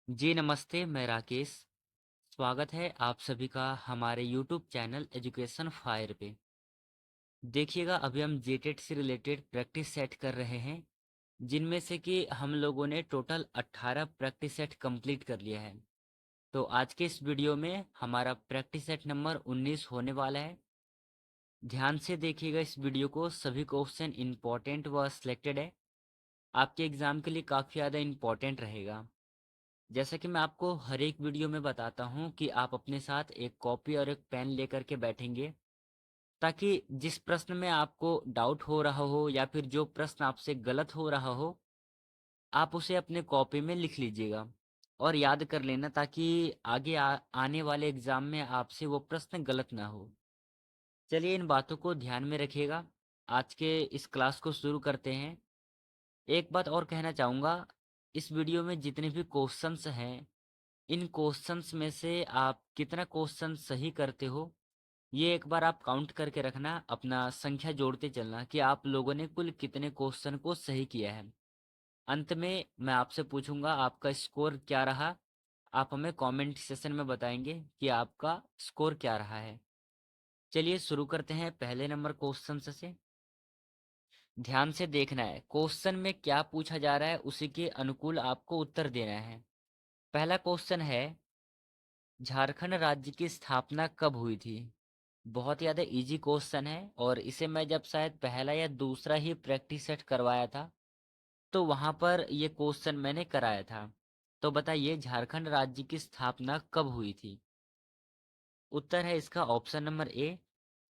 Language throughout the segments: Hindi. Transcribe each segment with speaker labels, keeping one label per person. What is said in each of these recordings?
Speaker 1: जी नमस्ते, मैं राकेश। स्वागत है आप सभी का हमारे यूट्यूब चैनल एजुकेशन फायर पे। देखिएगा, अभी हम जेटेट से रिलेटेड प्रैक्टिस सेट कर रहे हैं, जिनमें से कि हम लोगों ने टोटल 18 प्रैक्टिस सेट कंप्लीट कर लिया है। तो आज के इस वीडियो में हमारा प्रैक्टिस सेट नंबर 19 होने वाला है। ध्यान से देखिएगा इस वीडियो को, सभी क्वेश्चन इंपॉर्टेंट व सिलेक्टेड है। आपके एग्ज़ाम के लिए काफ़ी ज़्यादा इंपॉर्टेंट रहेगा। जैसा कि मैं आपको हर एक वीडियो में बताता हूँ कि आप अपने साथ एक कॉपी और एक पेन लेकर के बैठेंगे, ताकि जिस प्रश्न में आपको डाउट हो रहा हो या फिर जो प्रश्न आपसे गलत हो रहा हो, आप उसे अपने कॉपी में लिख लीजिएगा और याद कर लेना, ताकि आगे आने वाले एग्जाम में आपसे वो प्रश्न गलत ना हो। चलिए, इन बातों को ध्यान में रखिएगा। आज के इस क्लास को शुरू करते हैं। एक बात और कहना चाहूँगा, इस वीडियो में जितने भी क्वेश्चंस हैं, इन क्वेश्चंस में से आप कितना क्वेश्चन सही करते हो, ये एक बार आप काउंट करके रखना, अपना संख्या जोड़ते चलना कि आप लोगों ने कुल कितने क्वेश्चन को सही किया है। अंत में मैं आपसे पूछूंगा आपका स्कोर क्या रहा। आप हमें कमेंट सेशन में बताएंगे कि आपका स्कोर क्या रहा है। चलिए शुरू करते हैं पहले नंबर क्वेश्चन से। ध्यान से देखना है, क्वेश्चन में क्या पूछा जा रहा है उसी के अनुकूल आपको उत्तर देना है। पहला क्वेश्चन है, झारखंड राज्य की स्थापना कब हुई थी? बहुत ज़्यादा इजी क्वेश्चन है, और इसे मैं जब शायद पहला या दूसरा ही प्रैक्टिस सेट करवाया था, तो वहाँ पर ये क्वेश्चन मैंने कराया था। तो बताइए, झारखंड राज्य की स्थापना कब हुई थी? उत्तर है इसका ऑप्शन नंबर ए।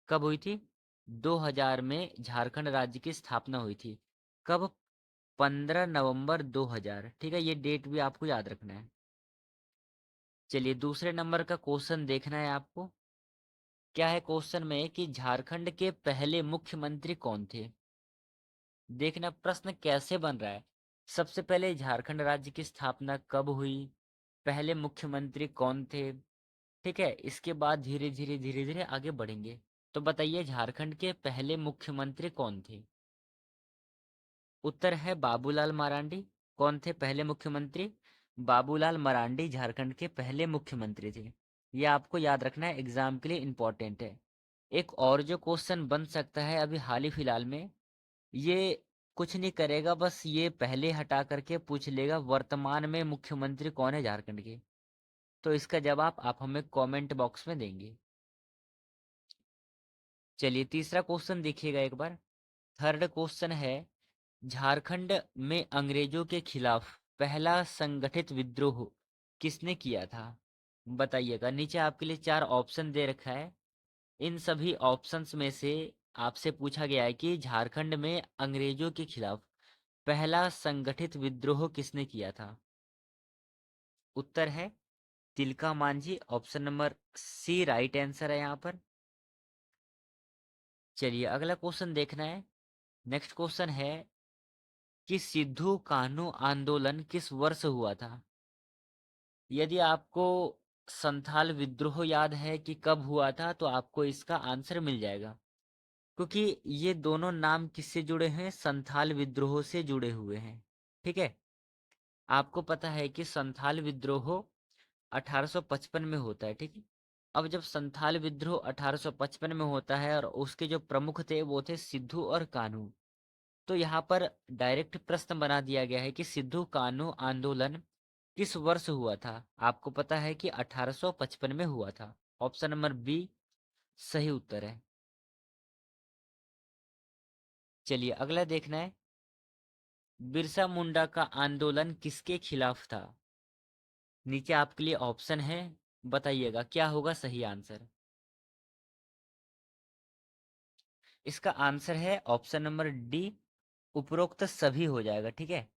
Speaker 1: कब हुई थी? 2000 में झारखंड राज्य की स्थापना हुई थी। कब? 15 नवंबर 2000। ठीक है, ये डेट भी आपको याद रखना है। चलिए, दूसरे नंबर का क्वेश्चन देखना है आपको। क्या है क्वेश्चन में कि झारखंड के पहले मुख्यमंत्री कौन थे? देखना प्रश्न कैसे बन रहा है। सबसे पहले झारखंड राज्य की स्थापना कब हुई, पहले मुख्यमंत्री कौन थे। ठीक है, इसके बाद धीरे धीरे आगे बढ़ेंगे। तो बताइए, झारखंड के पहले मुख्यमंत्री कौन थे? उत्तर है बाबूलाल मरांडी। कौन थे पहले मुख्यमंत्री? बाबूलाल मरांडी झारखंड के पहले मुख्यमंत्री थे। ये आपको याद रखना है, एग्जाम के लिए इंपॉर्टेंट है। एक और जो क्वेश्चन बन सकता है अभी हाल ही फिलहाल में, ये कुछ नहीं करेगा, बस ये पहले हटा करके पूछ लेगा वर्तमान में मुख्यमंत्री कौन है झारखंड के। तो इसका जवाब आप हमें कमेंट बॉक्स में देंगे। चलिए, तीसरा क्वेश्चन देखिएगा एक बार। थर्ड क्वेश्चन है, झारखंड में अंग्रेजों के खिलाफ पहला संगठित विद्रोह किसने किया था? बताइएगा। नीचे आपके लिए चार ऑप्शन दे रखा है। इन सभी ऑप्शंस में से आपसे पूछा गया है कि झारखंड में अंग्रेजों के खिलाफ पहला संगठित विद्रोह किसने किया था? उत्तर है Tilka Manjhi. Option number C right answer है यहाँ पर। चलिए, अगला क्वेश्चन देखना है। नेक्स्ट क्वेश्चन है कि सिद्धू कान्हू आंदोलन किस वर्ष हुआ था? यदि आपको संथाल विद्रोह याद है कि कब हुआ था, तो आपको इसका आंसर मिल जाएगा, क्योंकि ये दोनों नाम किससे जुड़े हैं? संथाल विद्रोह से जुड़े हुए हैं। ठीक है, आपको पता है कि संथाल विद्रोह 1855 में होता है। ठीक है, अब जब संथाल विद्रोह 1855 में होता है और उसके जो प्रमुख थे वो थे सिद्धू और कान्हू, तो यहाँ पर डायरेक्ट प्रश्न बना दिया गया है कि सिद्धू कान्हू आंदोलन किस वर्ष हुआ था? आपको पता है कि 1855 में हुआ था। ऑप्शन नंबर बी सही उत्तर है। चलिए, अगला देखना है, बिरसा मुंडा का आंदोलन किसके खिलाफ था? नीचे आपके लिए ऑप्शन है, बताइएगा क्या होगा सही आंसर। इसका आंसर है ऑप्शन नंबर डी, उपरोक्त सभी हो जाएगा। ठीक है,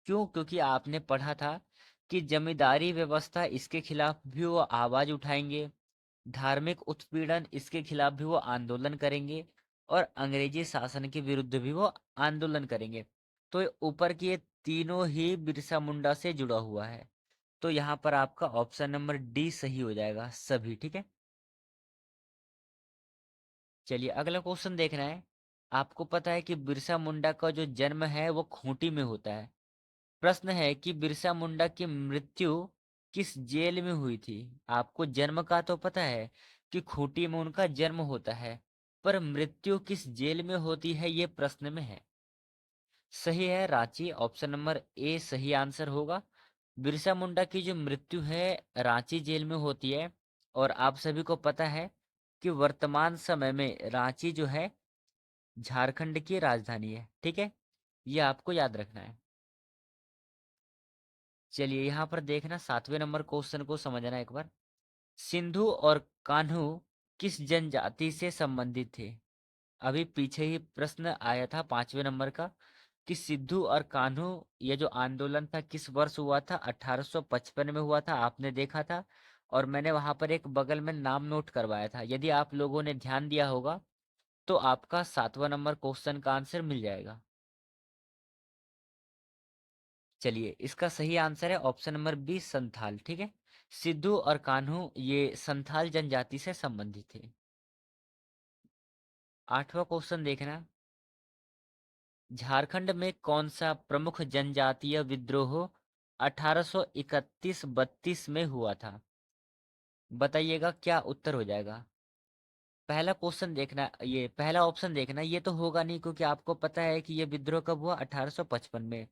Speaker 1: क्यों? क्योंकि आपने पढ़ा था कि जमींदारी व्यवस्था इसके खिलाफ भी वो आवाज उठाएंगे, धार्मिक उत्पीड़न इसके खिलाफ भी वो आंदोलन करेंगे, और अंग्रेजी शासन के विरुद्ध भी वो आंदोलन करेंगे। तो ये ऊपर के ये तीनों ही बिरसा मुंडा से जुड़ा हुआ है। तो यहाँ पर आपका ऑप्शन नंबर डी सही हो जाएगा, सभी। ठीक है, चलिए अगला क्वेश्चन देखना है। आपको पता है कि बिरसा मुंडा का जो जन्म है वो खूंटी में होता है। प्रश्न है कि बिरसा मुंडा की मृत्यु किस जेल में हुई थी। आपको जन्म का तो पता है कि खूंटी में उनका जन्म होता है, पर मृत्यु किस जेल में होती है ये प्रश्न में है। सही है रांची, ऑप्शन नंबर ए सही आंसर होगा। बिरसा मुंडा की जो मृत्यु है रांची जेल में होती है। और आप सभी को पता है कि वर्तमान समय में रांची जो है झारखंड की राजधानी है। ठीक है, ये आपको याद रखना है। चलिए यहाँ पर देखना 7वें नंबर क्वेश्चन को समझना एक बार। सिंधु और कान्हू किस जनजाति से संबंधित थे। अभी पीछे ही प्रश्न आया था 5वें नंबर का कि सिद्धू और कान्हू ये जो आंदोलन था किस वर्ष हुआ था। 1855 में हुआ था, आपने देखा था। और मैंने वहां पर एक बगल में नाम नोट करवाया था। यदि आप लोगों ने ध्यान दिया होगा तो आपका 7वां नंबर क्वेश्चन का आंसर मिल जाएगा। चलिए इसका सही आंसर है ऑप्शन नंबर बी संथाल। ठीक है, सिद्धू और कान्हू ये संथाल जनजाति से संबंधित थे। 8वां क्वेश्चन देखना। झारखंड में कौन सा प्रमुख जनजातीय विद्रोह 1831-32 में हुआ था। बताइएगा क्या उत्तर हो जाएगा। पहला क्वेश्चन देखना, ये पहला ऑप्शन देखना, ये तो होगा नहीं क्योंकि आपको पता है कि ये विद्रोह कब हुआ 1855 में।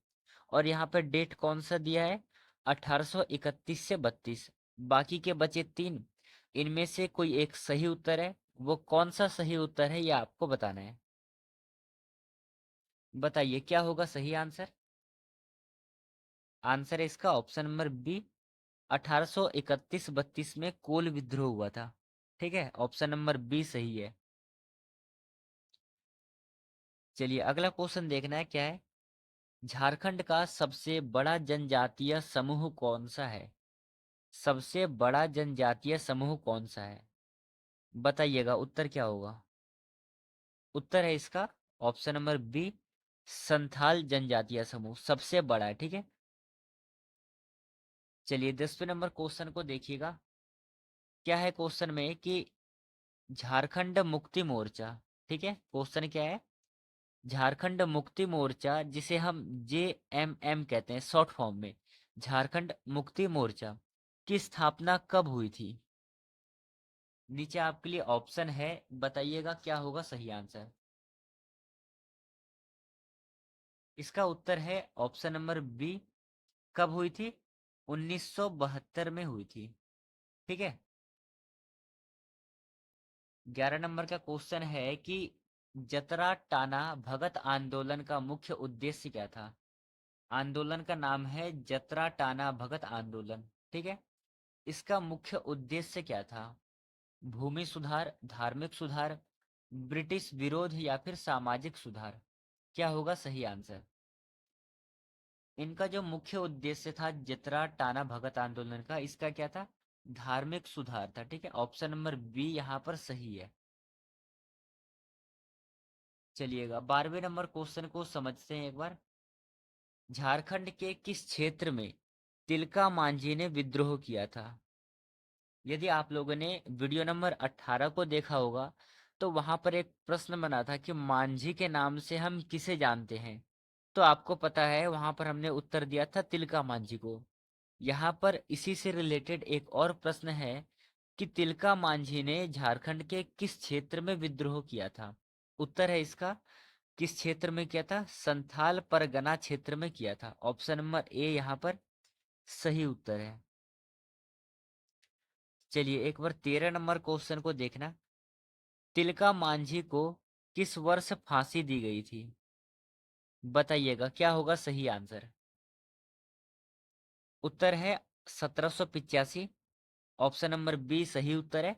Speaker 1: और यहाँ पे डेट कौन सा दिया है 1831 से 32। बाकी के बचे तीन, इनमें से कोई एक सही उत्तर है। वो कौन सा सही उत्तर है ये आपको बताना है। बताइए क्या होगा सही आंसर। आंसर है इसका ऑप्शन नंबर बी 1831-32 में कोल विद्रोह हुआ था। ठीक है, ऑप्शन नंबर बी सही है। चलिए अगला क्वेश्चन देखना है क्या है। झारखंड का सबसे बड़ा जनजातीय समूह कौन सा है। सबसे बड़ा जनजातीय समूह कौन सा है, बताइएगा उत्तर क्या होगा। उत्तर है इसका ऑप्शन नंबर बी संथाल जनजातीय समूह सबसे बड़ा है। ठीक है, चलिए 10वें नंबर क्वेश्चन को देखिएगा। क्या है क्वेश्चन में कि झारखंड मुक्ति मोर्चा। ठीक है, क्वेश्चन क्या है। झारखंड मुक्ति मोर्चा जिसे हम JMM कहते हैं शॉर्ट फॉर्म में, झारखंड मुक्ति मोर्चा की स्थापना कब हुई थी। नीचे आपके लिए ऑप्शन है, बताइएगा क्या होगा सही आंसर। इसका उत्तर है ऑप्शन नंबर बी, कब हुई थी 1972 में हुई थी। ठीक है, 11 नंबर का क्वेश्चन है कि जतरा टाना भगत आंदोलन का मुख्य उद्देश्य क्या था। आंदोलन का नाम है जतरा टाना भगत आंदोलन। ठीक है, इसका मुख्य उद्देश्य क्या था। भूमि सुधार, धार्मिक सुधार, ब्रिटिश विरोध या फिर सामाजिक सुधार। क्या होगा सही आंसर। इनका जो मुख्य उद्देश्य था जतरा टाना भगत आंदोलन का, इसका क्या था धार्मिक सुधार था। ठीक है, ऑप्शन नंबर बी यहाँ पर सही है। चलिएगा 12वें नंबर क्वेश्चन को समझते हैं एक बार। झारखंड के किस क्षेत्र में तिलका मांझी ने विद्रोह किया था। यदि आप लोगों ने वीडियो नंबर 18 को देखा होगा तो वहां पर एक प्रश्न बना था कि मांझी के नाम से हम किसे जानते हैं। तो आपको पता है वहां पर हमने उत्तर दिया था तिलका मांझी को। यहाँ पर इसी से रिलेटेड एक और प्रश्न है कि तिलका मांझी ने झारखंड के किस क्षेत्र में विद्रोह किया था। उत्तर है इसका किस क्षेत्र में किया था, संथाल परगना क्षेत्र में किया था। ऑप्शन नंबर ए यहाँ पर सही उत्तर है। चलिए एक बार 13 नंबर क्वेश्चन को देखना। तिलका मांझी को किस वर्ष फांसी दी गई थी। बताइएगा क्या होगा सही आंसर। उत्तर है 1785। ऑप्शन नंबर बी सही उत्तर है।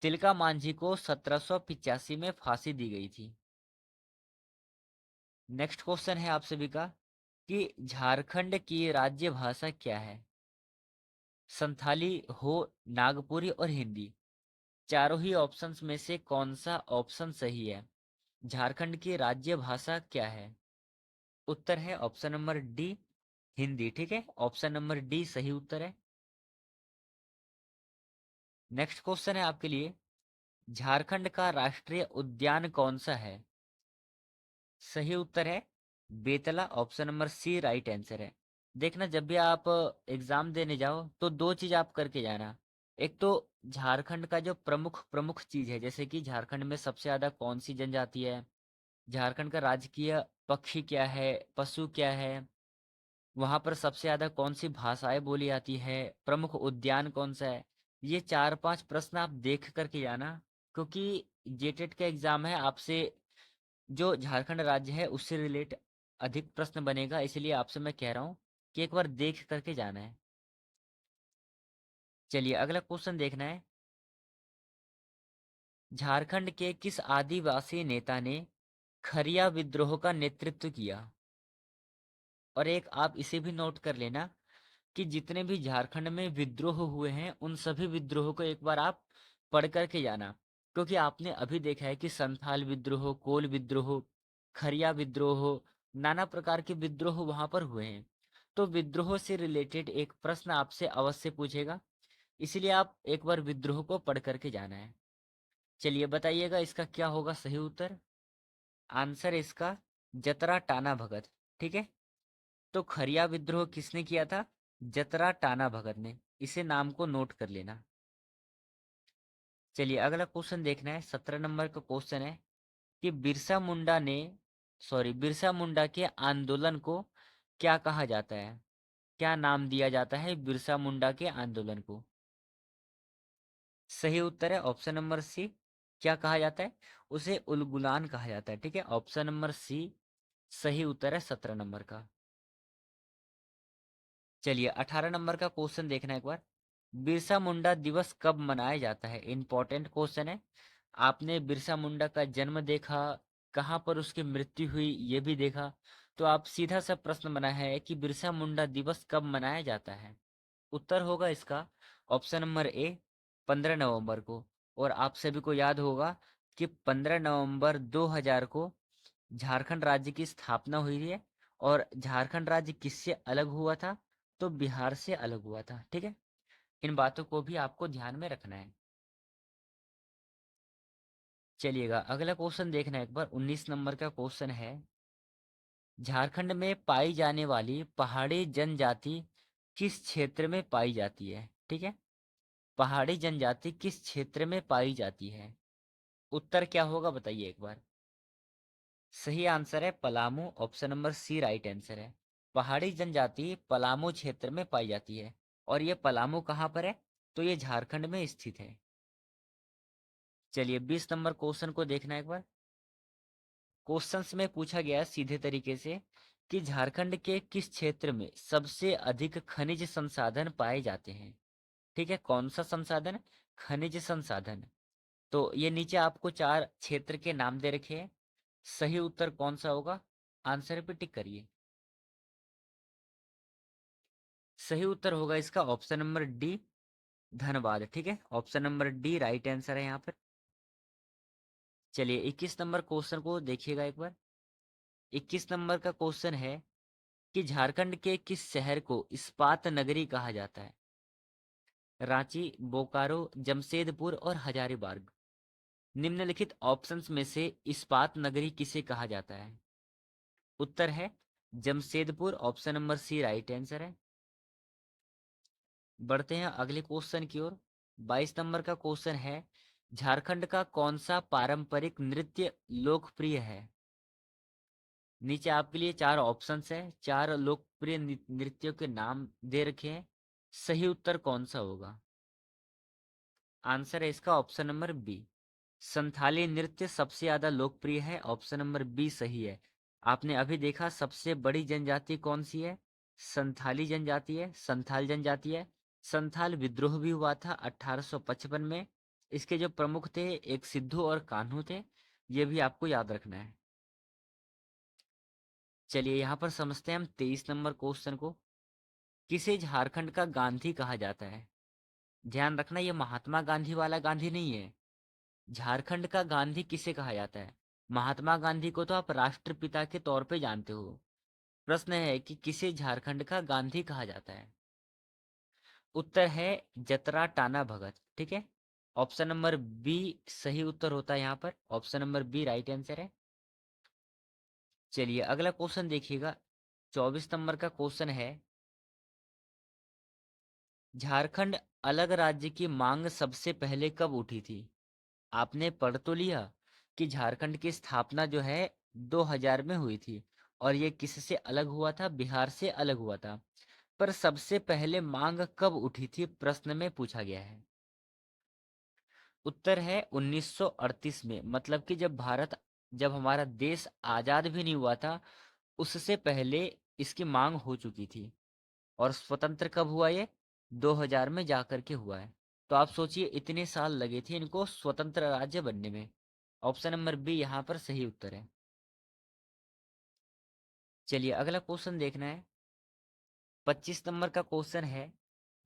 Speaker 1: तिलका मांझी को 1785 में फांसी दी गई थी। नेक्स्ट क्वेश्चन है आप सभी का कि झारखंड की राज्य भाषा क्या है। संथाली हो, नागपुरी और हिंदी, चारों ही ऑप्शंस में से कौन सा ऑप्शन सही है। झारखंड की राज्य भाषा क्या है। उत्तर है ऑप्शन नंबर डी हिंदी। ठीक है, ऑप्शन नंबर डी सही उत्तर है। नेक्स्ट क्वेश्चन है आपके लिए। झारखंड का राष्ट्रीय उद्यान कौन सा है। सही उत्तर है Betla, option number C right answer है। देखना जब भी आप एग्जाम देने जाओ तो दो चीज आप करके जाना। एक तो झारखंड का जो प्रमुख प्रमुख चीज है, जैसे कि झारखंड में सबसे ज्यादा कौन सी जनजाति है, झारखंड का राजकीय पक्षी क्या है, पशु क्या है, वहां पर सबसे ज्यादा कौन सी भाषाएं बोली जाती है, प्रमुख उद्यान कौन सा है। ये 4-5 प्रश्न आप देख करके जाना, क्योंकि जेटेट का एग्जाम है, आपसे जो झारखंड राज्य है उससे रिलेट अधिक प्रश्न बनेगा, इसलिए आपसे मैं कह रहा हूँ कि एक बार देख करके जाना है। चलिए अगला क्वेश्चन देखना है। झारखंड के किस आदिवासी नेता ने खरिया विद्रोह का नेतृत्व किया? और एक आप इसे भी नोट कर लेना कि जितने भी झारखंड में विद्रोह हुए हैं उन सभी विद्रोह को एक बार आप पढ़ करके जाना, क्योंकि आपने अभी देखा है कि संथाल विद्रोह, कोल विद्रोह, खरिया विद्रोह, नाना प्रकार के विद्रोह वहां पर हुए हैं। तो विद्रोह से रिलेटेड एक प्रश्न आपसे अवश्य पूछेगा, इसलिए आप एक बार विद्रोह को पढ़ करके जाना है। चलिए बताइएगा इसका क्या होगा सही उत्तर। आंसर इसका जतरा टाना भगत। ठीक है, तो खरिया विद्रोह किसने किया था? जतरा टाना भगत ने। इसे नाम को नोट कर लेना। चलिए अगला क्वेश्चन देखना है, 17 नंबर का क्वेश्चन है कि बिरसा मुंडा के आंदोलन को क्या कहा जाता है? क्या नाम दिया जाता है बिरसा मुंडा के आंदोलन को? सही उत्तर है ऑप्शन नंबर सी। क्या कहा जाता है? उसे उलगुलान कहा जाता है। ठीक है, ऑप्शन नंबर सी सही उत्तर है 17 नंबर का। चलिए 18 नंबर का क्वेश्चन देखना एक बार। बिरसा मुंडा दिवस कब मनाया जाता है? इंपॉर्टेंट क्वेश्चन है। आपने बिरसा मुंडा का जन्म देखा, कहाँ पर उसकी मृत्यु हुई ये भी देखा, तो आप सीधा सा प्रश्न बना है कि बिरसा मुंडा दिवस कब मनाया जाता है। उत्तर होगा इसका ऑप्शन नंबर ए, 15 नवंबर को। और आप सभी को याद होगा कि 15 नवंबर 2000 को झारखंड राज्य की स्थापना हुई है। और झारखंड राज्य किससे अलग हुआ था? तो बिहार से अलग हुआ था। ठीक है, इन बातों को भी आपको ध्यान में रखना है। चलिएगा अगला क्वेश्चन देखना है एक बार, 19 नंबर का क्वेश्चन है। झारखंड में पाई जाने वाली पहाड़ी जनजाति किस क्षेत्र में पाई जाती है? ठीक है, पहाड़ी जनजाति किस क्षेत्र में पाई जाती है? उत्तर क्या होगा बताइए एक बार। सही आंसर है Palamu, option number C right answer है। पहाड़ी जनजाति पलामू क्षेत्र में पाई जाती है। और ये पलामू कहाँ पर है? तो ये झारखंड में स्थित है। चलिए 20 नंबर क्वेश्चन को देखना एक बार। क्वेश्चंस में पूछा गया है सीधे तरीके से कि झारखंड के किस क्षेत्र में सबसे अधिक खनिज संसाधन पाए जाते हैं? ठीक है, कौन सा संसाधन? खनिज संसाधन। तो ये नीचे आपको 4 क्षेत्र के नाम दे रखे हैं। सही उत्तर कौन सा होगा? आंसर पे टिक करिए। सही उत्तर होगा इसका ऑप्शन नंबर डी, धन्यवाद। ठीक है, option number D right answer है यहाँ पर। चलिए 21 नंबर क्वेश्चन को देखिएगा एक बार। 21 नंबर का क्वेश्चन है कि झारखंड के किस शहर को इस्पात नगरी कहा जाता है? रांची, बोकारो, जमशेदपुर और हजारीबाग। निम्नलिखित ऑप्शंस में से इस्पात नगरी किसे कहा जाता है? उत्तर है Jamshedpur, option number C right answer है। बढ़ते हैं अगले क्वेश्चन की ओर। 22 नंबर का क्वेश्चन है, झारखंड का कौन सा पारंपरिक नृत्य लोकप्रिय है? नीचे आपके लिए 4 ऑप्शंस है, 4 लोकप्रिय नृत्यों के नाम दे रखे हैं। सही उत्तर कौन सा होगा? आंसर है इसका ऑप्शन नंबर बी, संथाली नृत्य सबसे ज्यादा लोकप्रिय है। ऑप्शन नंबर बी सही है। आपने अभी देखा सबसे बड़ी जनजाति कौन सी है? संथाली जनजाति है, संथाल जनजाति है। संथाल विद्रोह भी हुआ था 1855 में। इसके जो प्रमुख थे एक सिद्धू और कान्हू थे, ये भी आपको याद रखना है। चलिए यहाँ पर समझते हैं हम 23 नंबर क्वेश्चन को। किसे झारखंड का गांधी कहा जाता है? ध्यान रखना ये महात्मा गांधी वाला गांधी नहीं है। झारखंड का गांधी किसे कहा जाता है? महात्मा गांधी को तो आप राष्ट्रपिता के तौर पे जानते हो। प्रश्न है कि किसे झारखंड का गांधी कहा जाता है? उत्तर है जतरा टाना भगत। ठीक है, ऑप्शन नंबर बी सही उत्तर होता है यहाँ पर। Option number B right answer है। चलिए अगला क्वेश्चन देखिएगा, 24 नंबर का क्वेश्चन है। झारखंड अलग राज्य की मांग सबसे पहले कब उठी थी? आपने पढ़ तो लिया कि झारखंड की स्थापना जो है 2000 में हुई थी और ये किससे अलग हुआ था? बिहार से अलग हुआ था। पर सबसे पहले मांग कब उठी थी प्रश्न में पूछा गया है। उत्तर है 1938 में, मतलब कि जब हमारा देश आजाद भी नहीं हुआ था उससे पहले इसकी मांग हो चुकी थी। और स्वतंत्र कब हुआ ये? 2000 में जाकर के हुआ है। तो आप सोचिए इतने साल लगे थे इनको स्वतंत्र राज्य बनने में। ऑप्शन नंबर बी यहाँ पर सही उत्तर है। चलिए अगला क्वेश्चन देखना है। 25 नंबर का क्वेश्चन है,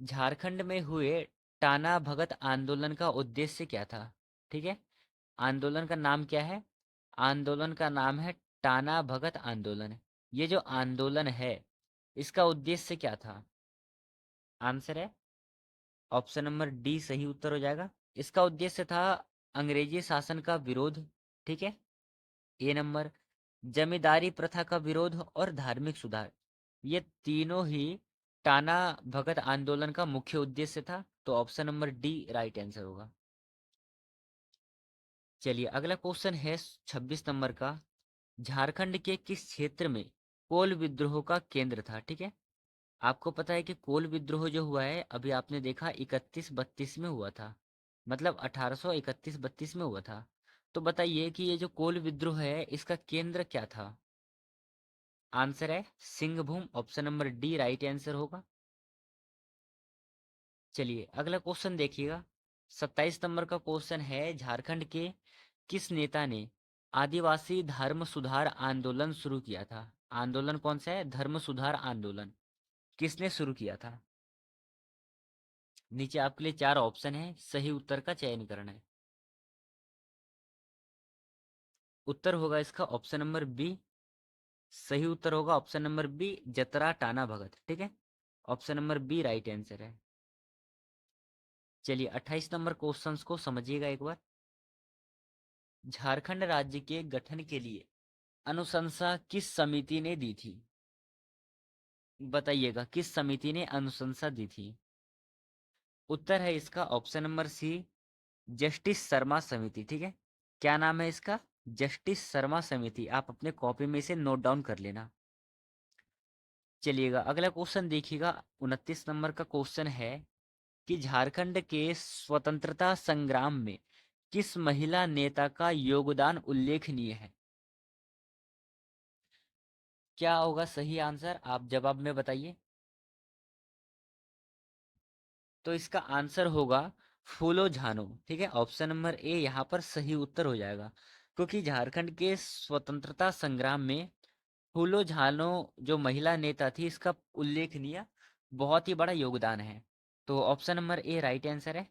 Speaker 1: झारखंड में हुए टाना भगत आंदोलन का उद्देश्य क्या था? ठीक है, आंदोलन का नाम क्या है? आंदोलन का नाम है टाना भगत आंदोलन। ये जो आंदोलन है इसका उद्देश्य क्या था? आंसर है ऑप्शन नंबर डी सही उत्तर हो जाएगा। इसका उद्देश्य था अंग्रेजी शासन का विरोध। ठीक है, ए नंबर जमींदारी प्रथा का विरोध और धार्मिक सुधार। ये तीनों ही टाना भगत आंदोलन का मुख्य उद्देश्य था। तो option number D right answer होगा। चलिए अगला क्वेश्चन है 26 नंबर का, झारखंड के किस क्षेत्र में कोल विद्रोह का केंद्र था? ठीक है, आपको पता है कि कोल विद्रोह जो हुआ है अभी आपने देखा 31-32 में हुआ था, मतलब 1831-32 में हुआ था। तो बताइए कि ये जो कोल विद्रोह है इसका केंद्र क्या था? आंसर है Singhbhum. Option number D right answer होगा। चलिए अगला क्वेश्चन देखिएगा। 27 नंबर का क्वेश्चन है, झारखंड के किस नेता ने आदिवासी धर्म सुधार आंदोलन शुरू किया था? आंदोलन कौन सा है? धर्म सुधार आंदोलन। किसने शुरू किया था? नीचे आपके लिए चार ऑप्शन है, सही उत्तर का चयन करना है। उत्तर होगा इसका ऑप्शन नंबर बी। सही उत्तर होगा option number B, Jatra Tana Bhagat. ठीक है, option number B right answer है। चलिए 28 नंबर क्वेश्चंस को समझिएगा एक बार। झारखंड राज्य के गठन के लिए अनुशंसा किस समिति ने दी थी? बताइएगा किस समिति ने अनुशंसा दी थी? उत्तर है इसका option number C, justice Sharma समिति। ठीक है, क्या नाम है इसका? जस्टिस शर्मा समिति। आप अपने कॉपी में इसे नोट डाउन कर लेना। चलिएगा अगला क्वेश्चन देखिएगा। 29 नंबर का क्वेश्चन है कि झारखंड के स्वतंत्रता संग्राम में किस महिला नेता का योगदान उल्लेखनीय है? क्या होगा सही आंसर? आप जवाब में बताइए। तो इसका आंसर होगा फूलो झानो। ठीक है, ऑप्शन नंबर ए यहाँ पर सही उत्तर हो जाएगा, क्योंकि झारखंड के स्वतंत्रता संग्राम में फूलो झानो जो महिला नेता थी इसका उल्लेखनीय बहुत ही बड़ा योगदान है। तो option number A right answer है।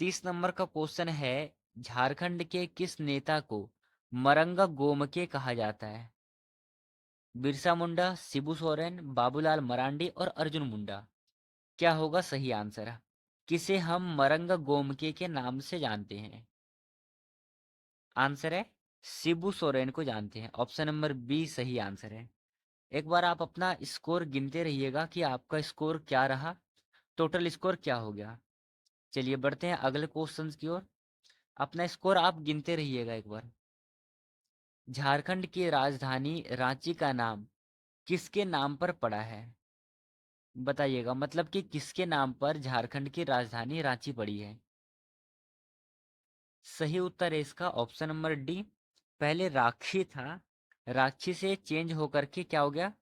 Speaker 1: 30 नंबर का क्वेश्चन है, झारखंड के किस नेता को मरंगा गोमके कहा जाता है? बिरसा मुंडा, शिबू सोरेन, बाबूलाल मरांडी और अर्जुन मुंडा। क्या होगा सही आंसर? किसे हम मरंगा गोमके के नाम से जानते हैं? आंसर है शिबू सोरेन को जानते हैं। ऑप्शन नंबर बी सही आंसर है। एक बार आप अपना स्कोर गिनते रहिएगा कि आपका स्कोर क्या रहा, टोटल स्कोर क्या हो गया। चलिए बढ़ते हैं अगले क्वेश्चंस की ओर। अपना स्कोर आप गिनते रहिएगा एक बार। झारखंड की राजधानी रांची का नाम किसके नाम पर पड़ा है? बताइएगा, मतलब कि किसके नाम पर झारखंड की राजधानी रांची पड़ी है? सही उत्तर है इसका ऑप्शन नंबर डी, पहले राक्षी था, रांची से चेंज होकर के क्या हो गया?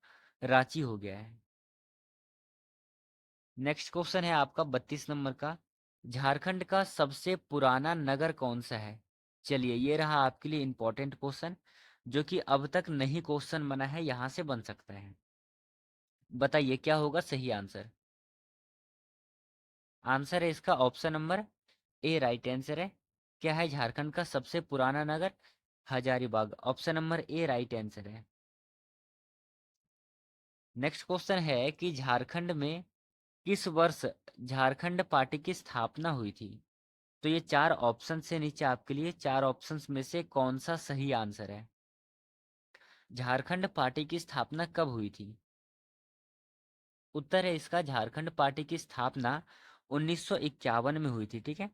Speaker 1: रांची हो गया है। नेक्स्ट क्वेश्चन है आपका 32 नंबर का, झारखंड का सबसे पुराना नगर कौन सा है? चलिए ये रहा आपके लिए इंपॉर्टेंट क्वेश्चन, जो कि अब तक नहीं क्वेश्चन बना है, यहां से बन सकता है। बताइए क्या होगा सही आंसर? आंसर है इसका option number A right answer है। क्या है झारखंड का सबसे पुराना नगर? Hazaribagh. Option number A right answer है। नेक्स्ट क्वेश्चन है कि झारखंड में किस वर्ष झारखंड पार्टी की स्थापना हुई थी? तो ये चार ऑप्शन से नीचे आपके लिए चार ऑप्शंस में से कौन सा सही आंसर है? झारखंड पार्टी की स्थापना कब हुई थी? उत्तर है इसका झारखंड पार्टी की स्थापना 1951 में हुई थी। ठीक है,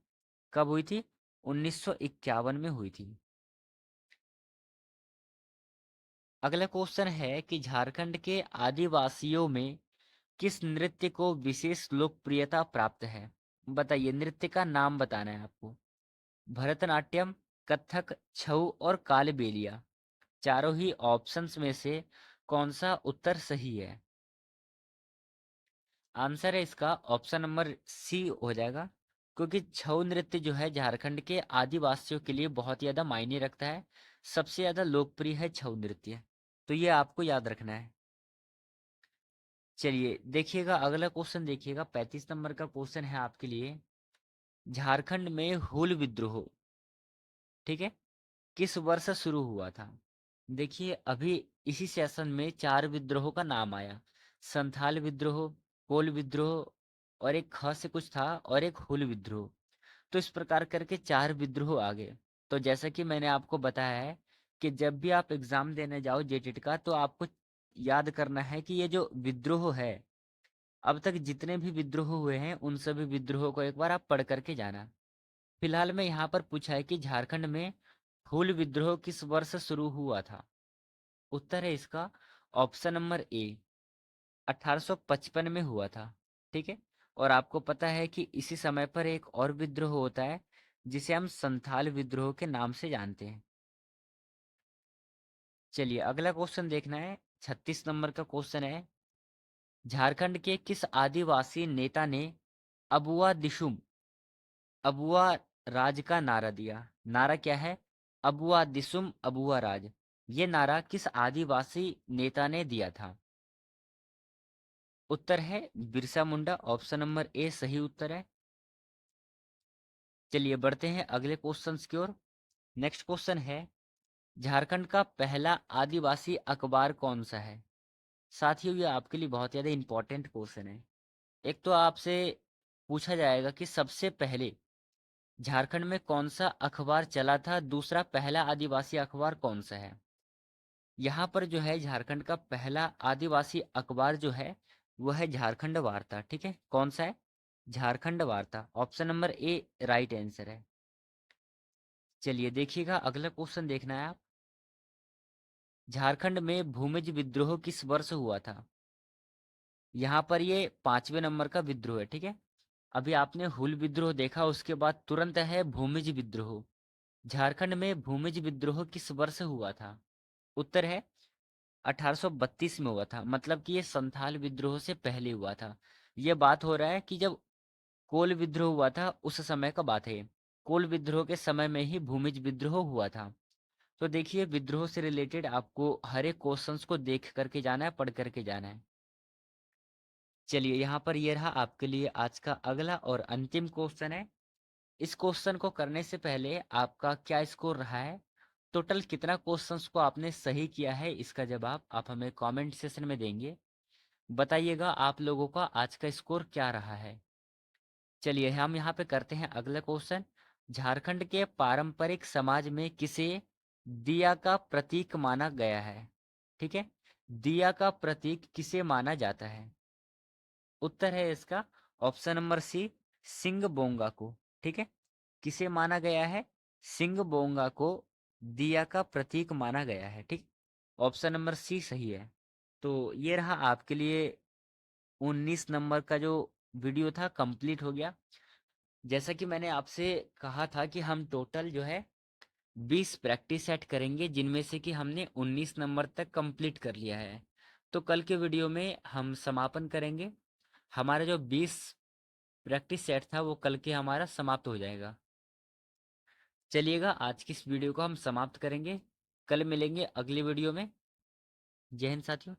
Speaker 1: कब हुई थी? 1951 में हुई थी। अगला क्वेश्चन है कि झारखंड के आदिवासियों में किस नृत्य को विशेष लोकप्रियता प्राप्त है? बताइए, नृत्य का नाम बताना है आपको। भरतनाट्यम, कथक, छऊ और कालबेलिया, चारों ही ऑप्शंस में से कौन सा उत्तर सही है? आंसर है इसका ऑप्शन नंबर सी हो जाएगा, क्योंकि छऊ नृत्य जो है झारखंड के आदिवासियों के लिए बहुत ज़्यादा मायने रखता है। सबसे ज़्यादा लोकप्रिय है छऊ नृत्य, तो ये आपको याद रखना है। चलिए देखिएगा, अगला क्वेश्चन देखिएगा, 35 नंबर का क्वेश्चन है आपके लिए। झारखंड में हूल विद्रोह, ठीक है, किस वर्ष शुरू हुआ था? देखिए अभी इसी सेशन में 4 विद्रोह का नाम आया। संथाल विद्रोह, कोल विद्रोह, और एक ख से कुछ था, और एक हुल विद्रोह। तो इस प्रकार करके 4 विद्रोह आ गए। तो जैसा कि मैंने आपको बताया है कि जब भी आप एग्जाम देने जाओ जेटेट का, तो आपको याद करना है कि ये जो विद्रोह है, अब तक जितने भी विद्रोह हुए हैं उन सभी विद्रोहों को एक बार आप पढ़ करके जाना। फिलहाल में यहाँ पर पूछा है कि झारखंड में हूल विद्रोह किस वर्ष शुरू हुआ था? उत्तर है इसका ऑप्शन नंबर ए, 1855 में हुआ था। ठीक है, और आपको पता है कि इसी समय पर एक और विद्रोह होता है जिसे हम संथाल विद्रोह के नाम से जानते हैं। चलिए अगला क्वेश्चन देखना है, 36 नंबर का क्वेश्चन है। झारखंड के किस आदिवासी नेता ने अबुआ दिशुम, अबुआ राज का नारा दिया? नारा क्या है? अबुआ दिसुम अबुआ राज। ये नारा किस आदिवासी नेता ने दिया था? उत्तर है बिरसा मुंडा, ऑप्शन नंबर ए सही उत्तर है। चलिए बढ़ते हैं अगले क्वेश्चंस की ओर। नेक्स्ट क्वेश्चन है, झारखंड का पहला आदिवासी अखबार कौन सा है? साथियों ये आपके लिए बहुत ज़्यादा इंपॉर्टेंट क्वेश्चन है। एक तो आपसे पूछा जाएगा कि सबसे पहले झारखंड में कौन सा अखबार चला था, दूसरा पहला आदिवासी अखबार कौन सा है। यहाँ पर जो है झारखंड का पहला आदिवासी अखबार जो है वह है झारखंड वार्ता। ठीक है, कौन सा है? झारखंड वार्ता, option number A right answer है। चलिए देखिएगा, अगला क्वेश्चन देखना है आप। झारखंड में भूमिज विद्रोह किस वर्ष हुआ था? यहाँ पर ये 5वें नंबर का विद्रोह है। ठीक है, अभी आपने हुल विद्रोह देखा, उसके बाद तुरंत है भूमिज विद्रोह। झारखंड में भूमिज विद्रोह किस वर्ष हुआ था? उत्तर है 1832 में हुआ था, मतलब कि ये संथाल विद्रोह से पहले हुआ था। ये बात हो रहा है कि जब कोल विद्रोह हुआ था उस समय का बात है। कोल विद्रोह के समय में ही भूमिज विद्रोह हुआ था। तो देखिए विद्रोह से रिलेटेड आपको हर एक क्वेश्चंस को देख करके जाना है, पढ़ करके जाना है। चलिए यहाँ पर ये रहा आपके लिए आज का अगला और अंतिम क्वेश्चन है। इस क्वेश्चन को करने से पहले आपका क्या स्कोर रहा है, टोटल कितना क्वेश्चंस को आपने सही किया है, इसका जवाब आप हमें कमेंट सेशन में देंगे। बताइएगा आप लोगों का आज का स्कोर क्या रहा है। चलिए हम यहाँ पे करते हैं अगला क्वेश्चन। झारखंड के पारंपरिक समाज में किसे दिया का प्रतीक माना गया है? ठीक है, दिया का प्रतीक किसे माना जाता है? उत्तर है इसका ऑप्शन नंबर सी, सिंह बोंगा को। ठीक है, किसे माना गया है? सिंह बोंगा को दिया का प्रतीक माना गया है। ठीक, ऑप्शन नंबर सी सही है। तो ये रहा आपके लिए 19 नंबर का जो वीडियो था कंप्लीट हो गया। जैसा कि मैंने आपसे कहा था कि हम टोटल जो है 20 प्रैक्टिस सेट करेंगे, जिनमें से कि हमने 19 नंबर तक कंप्लीट कर लिया है। तो कल के वीडियो में हम समापन करेंगे। हमारा जो 20 प्रैक्टिस सेट था वो कल के हमारा समाप्त हो जाएगा। चलिएगा आज की इस वीडियो को हम समाप्त करेंगे, कल मिलेंगे अगली वीडियो में। जय हिंद साथियों।